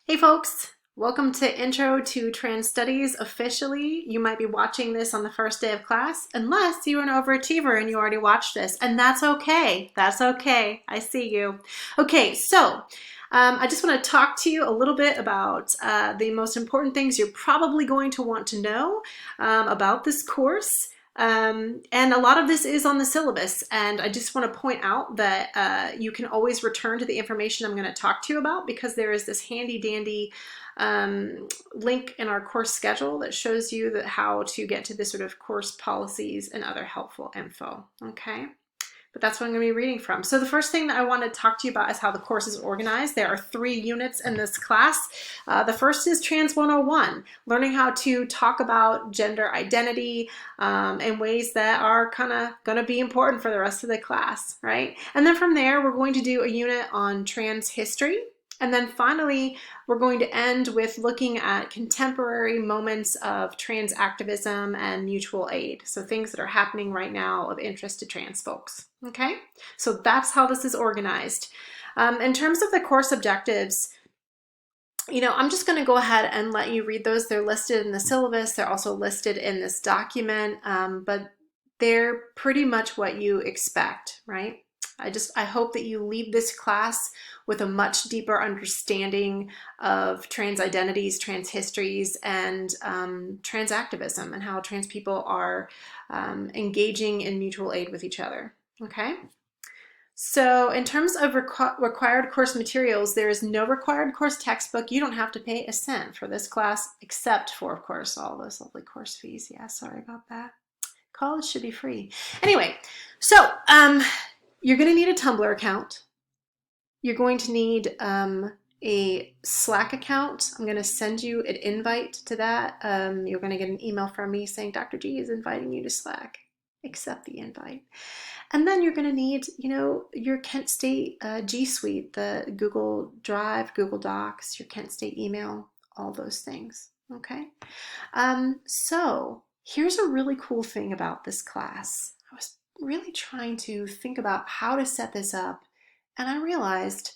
Hey folks, welcome to Intro to Trans Studies officially. You might be watching this on the first day of class, unless you're an overachiever and you already watched this, and that's okay. That's okay. I see you. Okay, so I just want to talk to you a little bit about the most important things you're probably going to want to know about this course. And a lot of this is on the syllabus, and I just want to point out that you can always return to the information I'm going to talk to you about, because there is this handy dandy link in our course schedule that shows you how to get to this sort of course policies and other helpful info. Okay. But that's what I'm going to be reading from. So the first thing that I want to talk to you about is how the course is organized. There are 3 units in this class. The first is Trans 101, learning how to talk about gender identity in ways that are kind of going to be important for the rest of the class, right? And then from there, we're going to do a unit on trans history. And then finally, we're going to end with looking at contemporary moments of trans activism and mutual aid. So things that are happening right now of interest to trans folks. Okay, so that's how this is organized. In terms of the course objectives, I'm just going to go ahead and let you read those. They're listed in the syllabus. They're also listed in this document, but they're pretty much what you expect, right? I hope that you leave this class with a much deeper understanding of trans identities, trans histories, and trans activism, and how trans people are engaging in mutual aid with each other. Okay? So in terms of required course materials, there is no required course textbook. You don't have to pay a cent for this class, except for, of course, all those lovely course fees. Yeah, sorry about that. College should be free. Anyway, so you're going to need a Tumblr account. You're going to need a Slack account. I'm going to send you an invite to that. You're going to get an email from me saying Dr. G is inviting you to Slack. Accept the invite. And then you're going to need, your Kent State G Suite, the Google Drive, Google Docs, your Kent State email, all those things. Okay. So here's a really cool thing about this class. I was really trying to think about how to set this up, and I realized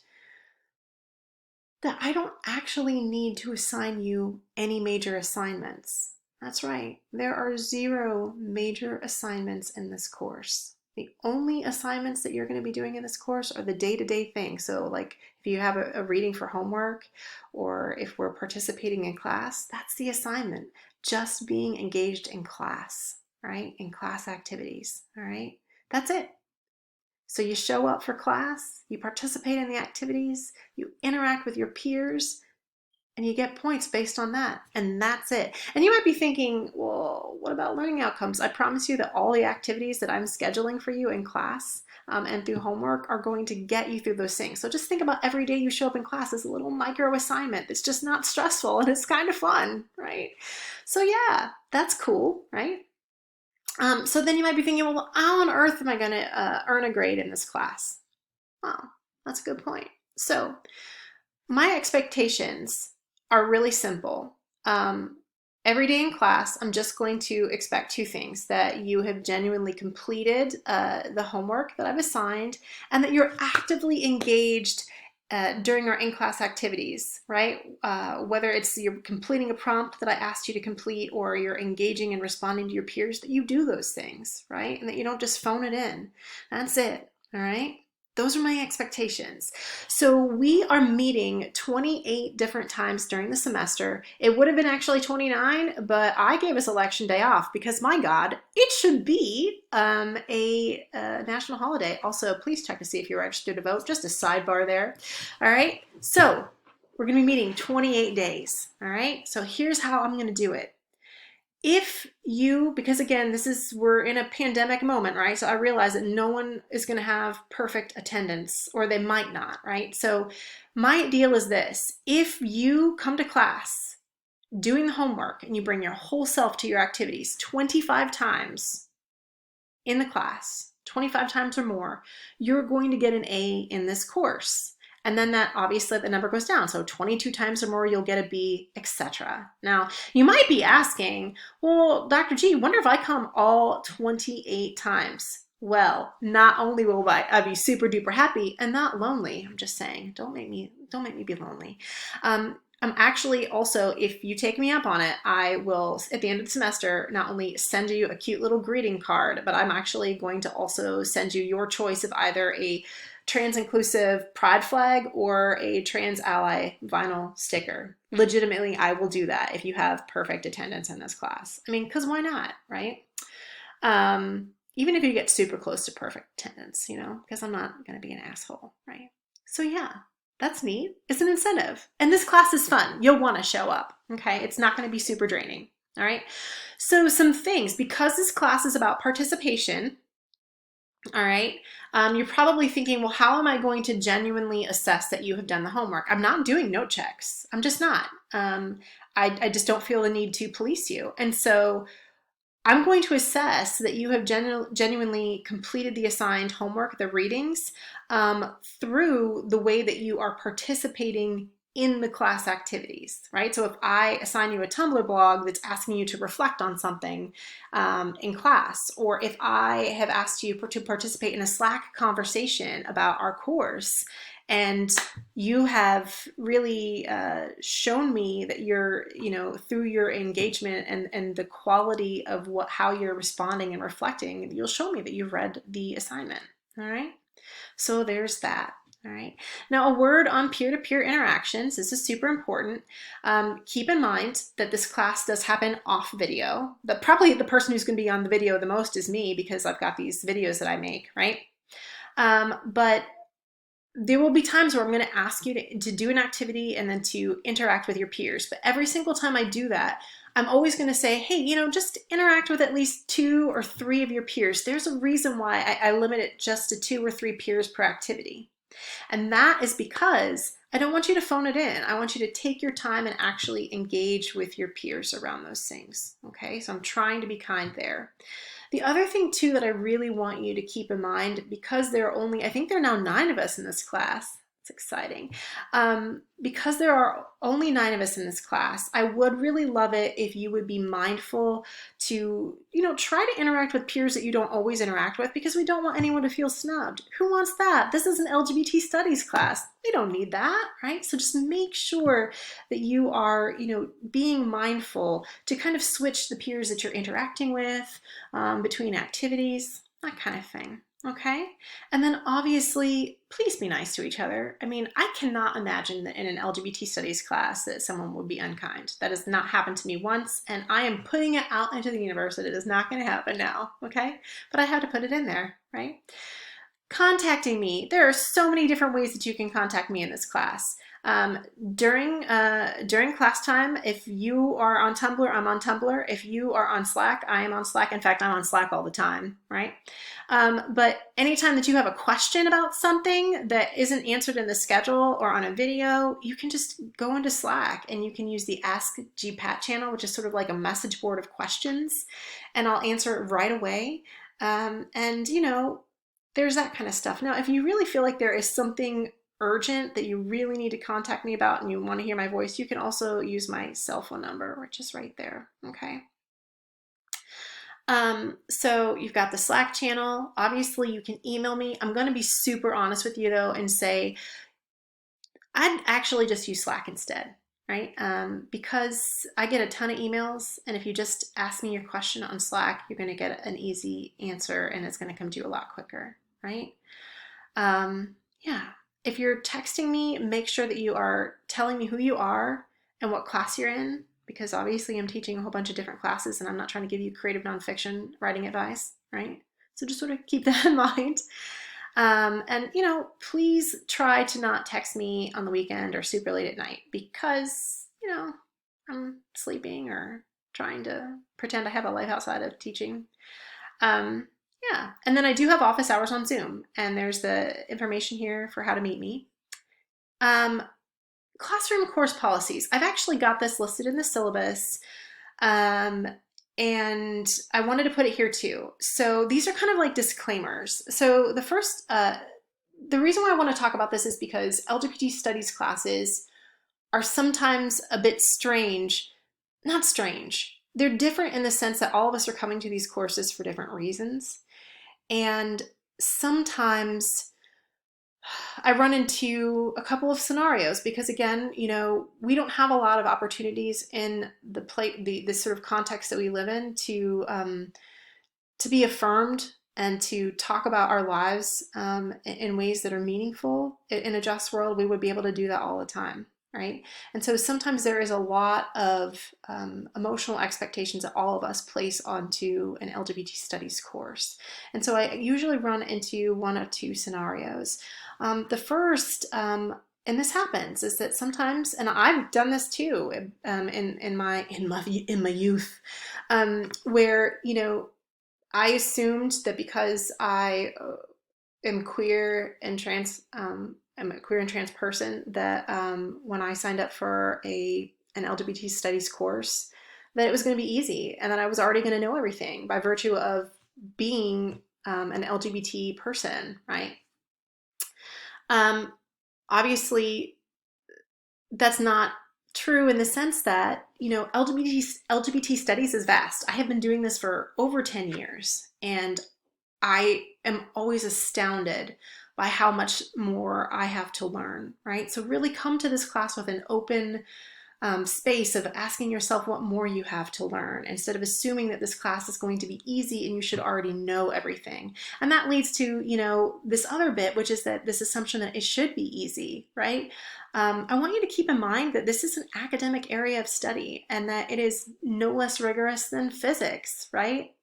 that I don't actually need to assign you any major assignments. That's right, there are 0 major assignments in this course. The only assignments that you're going to be doing in this course are the day-to-day things. So like if you have a reading for homework, or if we're participating in class, that's the assignment. Just being engaged in class, right? In class activities, all right? That's it. So you show up for class, you participate in the activities, you interact with your peers, and you get points based on that. And that's it. And you might be thinking, well, what about learning outcomes? I promise you that all the activities that I'm scheduling for you in class and through homework are going to get you through those things. So just think about every day you show up in class as a little micro assignment. It's just not stressful and it's kind of fun, right? So yeah, that's cool, right? So then you might be thinking, well, how on earth am I going to earn a grade in this class? Well, that's a good point. So my expectations are really simple. Every day in class, I'm just going to expect 2 things: that you have genuinely completed the homework that I've assigned, and that you're actively engaged during our in-class activities, right? Whether it's you're completing a prompt that I asked you to complete, or you're engaging and responding to your peers, that you do those things, right? And that you don't just phone it in. That's it, all right? Those are my expectations. So we are meeting 28 different times during the semester. It would have been actually 29, but I gave us election day off because, my God, it should be a national holiday. Also, please check to see if you're registered to vote. Just a sidebar there. All right. So we're going to be meeting 28 days. All right. So here's how I'm going to do it. If you, because again, we're in a pandemic moment, right? So I realize that no one is going to have perfect attendance, or they might not, right? So my deal is this: if you come to class doing the homework and you bring your whole self to your activities 25 times in the class, 25 times or more, you're going to get an A in this course. And then that, obviously, the number goes down. So 22 times or more, you'll get a B, etc. Now, you might be asking, well, Dr. G, wonder if I come all 28 times. Well, not only will I be super duper happy and not lonely, I'm just saying, don't make me be lonely. I'm actually also, if you take me up on it, I will, at the end of the semester, not only send you a cute little greeting card, but I'm actually going to also send you your choice of either a trans inclusive pride flag or a trans ally vinyl sticker. Legitimately, I will do that if you have perfect attendance in this class. I mean, because why not, right? Even if you get super close to perfect attendance, you know, because I'm not going to be an asshole, right? So yeah, that's neat. It's an incentive. And this class is fun. You'll want to show up, okay? It's not going to be super draining, all right? So some things, because this class is about participation, all right, you're probably thinking, well, how am I going to genuinely assess that you have done the homework? I'm not doing note checks. I'm just not. I just don't feel the need to police you. And so I'm going to assess that you have genuinely completed the assigned homework, the readings, through the way that you are participating in the class activities, right? So if I assign you a Tumblr blog that's asking you to reflect on something in class, or if I have asked you to participate in a Slack conversation about our course, and you have really shown me that you're, you know, through your engagement and the quality of how you're responding and reflecting, you'll show me that you've read the assignment. All right. So there's that. All right. Now, a word on peer-to-peer interactions. This is super important. Keep in mind that this class does happen off video. Probably the person who's going to be on the video the most is me, because I've got these videos that I make, right? But there will be times where I'm going to ask you to do an activity and then to interact with your peers. But every single time I do that, I'm always going to say, hey, you know, just interact with at least 2 or 3 of your peers. There's a reason why I limit it just to 2 or 3 peers per activity. And that is because I don't want you to phone it in. I want you to take your time and actually engage with your peers around those things. Okay, so I'm trying to be kind there. The other thing too that I really want you to keep in mind, because there are only, I think there are now 9 of us in this class. It's exciting. Because there are only 9 of us in this class, I would really love it if you would be mindful to, you know, try to interact with peers that you don't always interact with, because we don't want anyone to feel snubbed. Who wants that? This is an LGBT studies class. We don't need that, right? So just make sure that you are, you know, being mindful to kind of switch the peers that you're interacting with between activities, that kind of thing. Okay. And then obviously, please be nice to each other. I mean, I cannot imagine that in an LGBT studies class that someone would be unkind. That has not happened to me once, and I am putting it out into the universe that it is not going to happen now. Okay. But I have to put it in there, right? Contacting me. There are so many different ways that you can contact me in this class. During class time, if you are on Tumblr, I'm on Tumblr. If you are on Slack, I am on Slack. In fact, I'm on Slack all the time, right? But anytime that you have a question about something that isn't answered in the schedule or on a video, you can just go into Slack and you can use the Ask GPAT channel, which is sort of like a message board of questions, and I'll answer it right away. And you know, there's that kind of stuff. Now, if you really feel like there is something urgent that you really need to contact me about and you want to hear my voice, you can also use my cell phone number, which is right there. Okay. So you've got the Slack channel. Obviously, you can email me. I'm going to be super honest with you though and say I'd actually just use Slack instead, right? Because I get a ton of emails, and if you just ask me your question on Slack, you're going to get an easy answer and it's going to come to you a lot quicker, right? Yeah. If you're texting me, make sure that you are telling me who you are and what class you're in, because obviously I'm teaching a whole bunch of different classes and I'm not trying to give you creative nonfiction writing advice, right? So just sort of keep that in mind. And, you know, please try to not text me on the weekend or super late at night, because, you know, I'm sleeping or trying to pretend I have a life outside of teaching. Yeah, and then I do have office hours on Zoom, and there's the information here for how to meet me. Classroom course policies. I've actually got this listed in the syllabus, and I wanted to put it here too. So these are kind of like disclaimers. So the first, the reason why I want to talk about this is because LGBT studies classes are sometimes a bit strange. Not strange. They're different in the sense that all of us are coming to these courses for different reasons. And sometimes I run into a couple of scenarios because again, we don't have a lot of opportunities in the sort of context that we live in to be affirmed and to talk about our lives in ways that are meaningful. In a just world, we would be able to do that all the time, right? And so sometimes there is a lot of emotional expectations that all of us place onto an LGBT studies course. And so I usually run into one of two scenarios. The first, and this happens, is that sometimes, and I've done this too, in my youth, where I assumed that because I am queer and trans, I'm a queer and trans person, that when I signed up for an LGBT studies course, that it was going to be easy and that I was already going to know everything by virtue of being an LGBT person, right? Um, Obviously, that's not true in the sense that, LGBT studies is vast. I have been doing this for over 10 years, and I am always astounded by how much more I have to learn, right? So really come to this class with an open space of asking yourself what more you have to learn instead of assuming that this class is going to be easy and you should already know everything. And that leads to, this other bit, which is that this assumption that it should be easy, right? I want you to keep in mind that this is an academic area of study and that it is no less rigorous than physics, right?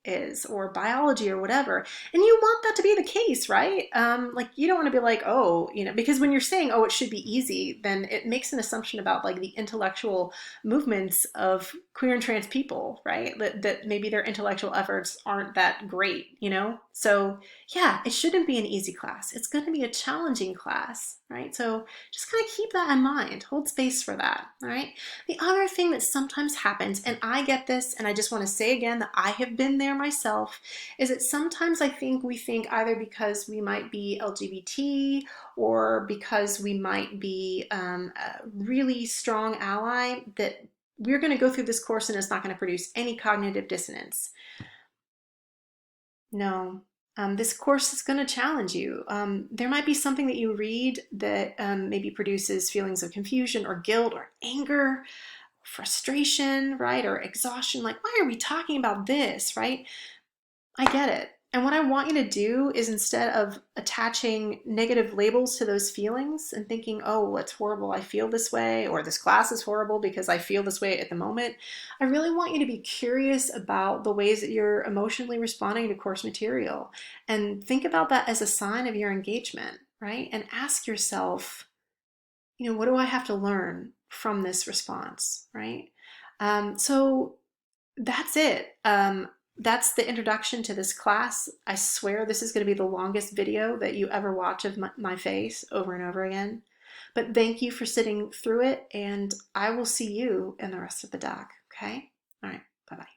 Or biology or whatever. And you want that to be the case, right? Like you don't want to be like, oh, because when you're saying, oh, it should be easy, then it makes an assumption about like the intellectual movements of queer and trans people, right? That maybe their intellectual efforts aren't that great, So yeah, it shouldn't be an easy class. It's going to be a challenging class, right? So just kind of keep that in mind. Hold space for that, all right? The other thing that sometimes happens, and I get this, and I just want to say again that I have been there myself, is that sometimes we think either because we might be LGBT or because we might be a really strong ally that we're going to go through this course and it's not going to produce any cognitive dissonance. No. This course is going to challenge you. There might be something that you read that maybe produces feelings of confusion or guilt or anger, frustration, right? Or exhaustion. Like, why are we talking about this, right? I get it. And what I want you to do is instead of attaching negative labels to those feelings and thinking, oh, well, it's horrible, I feel this way, or this class is horrible because I feel this way at the moment, I really want you to be curious about the ways that you're emotionally responding to course material and think about that as a sign of your engagement, right? And ask yourself, what do I have to learn from this response, right? So that's it. That's the introduction to this class. I swear this is going to be the longest video that you ever watch of my face over and over again. But thank you for sitting through it, and I will see you in the rest of the doc, okay? All right, bye-bye.